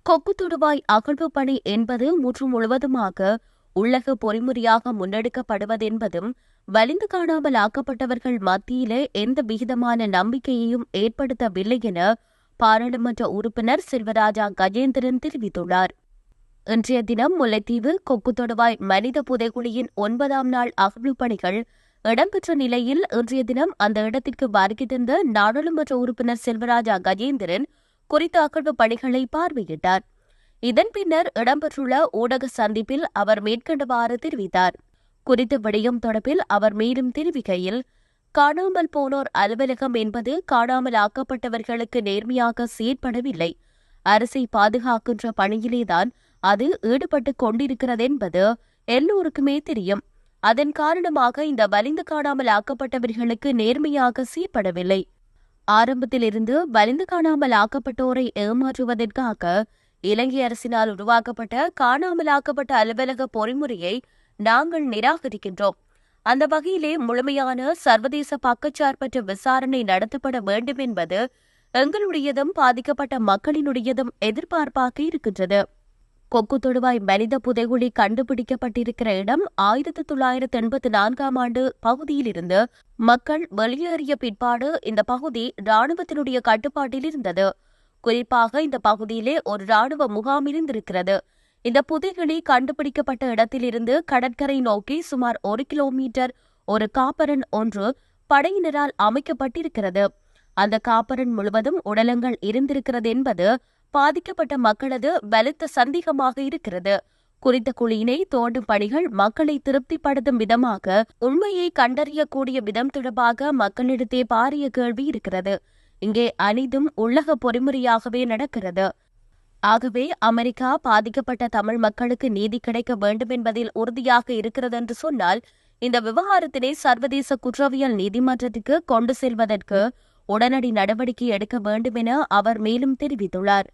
கொக்கு தொடுவாய் அகழ்வு பணி என்பது முற்று முழுவதுமாக உள்ளக பொறிமுறையாக முன்னெடுக்கப்படுவதென்பதும் வலிந்து காணாமல் ஆக்கப்பட்டவர்கள் மத்தியிலே எந்த விகிதமான நம்பிக்கையையும் ஏற்படுத்தவில்லை என பாராளுமன்ற உறுப்பினர் செல்வராஜா கஜேந்திரன் தெரிவித்துள்ளார். இன்றைய தினம் முல்லைத்தீவு கொக்கு தொடுவாய் மனித புதைகுழியின் 9ஆம் நாள் அகழ்வு பணிகள் இடம்பெற்ற நிலையில் இன்றைய தினம் அந்த இடத்திற்கு வருகை தந்த நாடாளுமன்ற உறுப்பினர் செல்வராஜா கஜேந்திரன் குறித்த அகழ்வு பணிகளை பார்வையிட்டார். இதன் பின்னர் இடம்பெற்றுள்ள ஊடக சந்திப்பில் அவர் மேற்கண்டவாறு தெரிவித்தார். குறித்த விடயம் தொடர்பில் அவர் மேலும் தெரிவிக்கையில், காணாமல் போனோர் அலுவலகம் என்பது காணாமல் ஆக்கப்பட்டவர்களுக்கு நேர்மையாக செயற்படவில்லை. அரசை பாதுகாக்கின்ற பணியிலேதான் அது ஈடுபட்டுக் கொண்டிருக்கிறது என்பது எல்லோருக்குமே தெரியும். அதன் காரணமாக இந்த வலிந்து காணாமல் ஆக்கப்பட்டவர்களுக்கு நேர்மையாக செயற்படவில்லை. ஆரம்பத்திலிருந்து வலிந்து காணாமல் ஆக்கப்பட்டோரை ஏமாற்றுவதற்காக இலங்கை அரசினால் உருவாக்கப்பட்ட காணாமலாக்கப்பட்ட அலுவலக பொறிமுறையை நாங்கள் நிராகரிக்கின்றோம். அந்த வகையிலே முழுமையான சர்வதேச பக்கச்சார்பற்ற விசாரணை நடத்தப்பட வேண்டும் என்பது எங்களுடையதும் பாதிக்கப்பட்ட மக்களினுடையதும் எதிர்பார்ப்பாக இருக்கின்றது. கொக்கு தொடுவாய் மனித புதைகுழி கண்டுபிடிக்கப்பட்டிருக்கிற இடம் 1984ஆம் ஆண்டு பகுதியிலிருந்து மக்கள் வெளியேறிய பிற்பாடு இந்த பகுதி இராணுவத்தினுடைய கட்டுப்பாட்டில் இருந்தது. குறிப்பாக இந்த பகுதியிலே ஒரு இராணுவ முகாம் இருந்திருக்கிறது. இந்த புதைகுழி கண்டுபிடிக்கப்பட்ட இடத்திலிருந்து கடற்கரை நோக்கி சுமார் 1 கிலோமீட்டர் ஒரு காப்பரன் ஒன்று படையினரால் அமைக்கப்பட்டிருக்கிறது. அந்த காப்பரன் முழுவதும் உடலங்கள் இருந்திருக்கிறது என்பது பாதிக்கப்பட்ட மக்களது பலத்த சந்தேகமாக இருக்கிறது. குறித்த குழியினை தோண்டும் பணிகள் மக்களை திருப்திப்படுத்தும் விதமாக உண்மையை கண்டறியக்கூடிய விதம் தொடர்பாக மக்களிடத்தே பாரிய கேள்வி இருக்கிறது. இங்கே அனைத்தும் உள்ளக பொறிமுறையாகவே நடக்கிறது. ஆகவே அமெரிக்கா பாதிக்கப்பட்ட தமிழ் மக்களுக்கு நீதி கிடைக்க வேண்டும் என்பதில் உறுதியாக இருக்கிறது என்று சொன்னால், இந்த விவகாரத்தினை சர்வதேச குற்றவியல் நீதிமன்றத்துக்கு கொண்டு செல்வதற்கு உடனடி நடவடிக்கை எடுக்க வேண்டும் என அவர் மேலும் தெரிவித்துள்ளார்.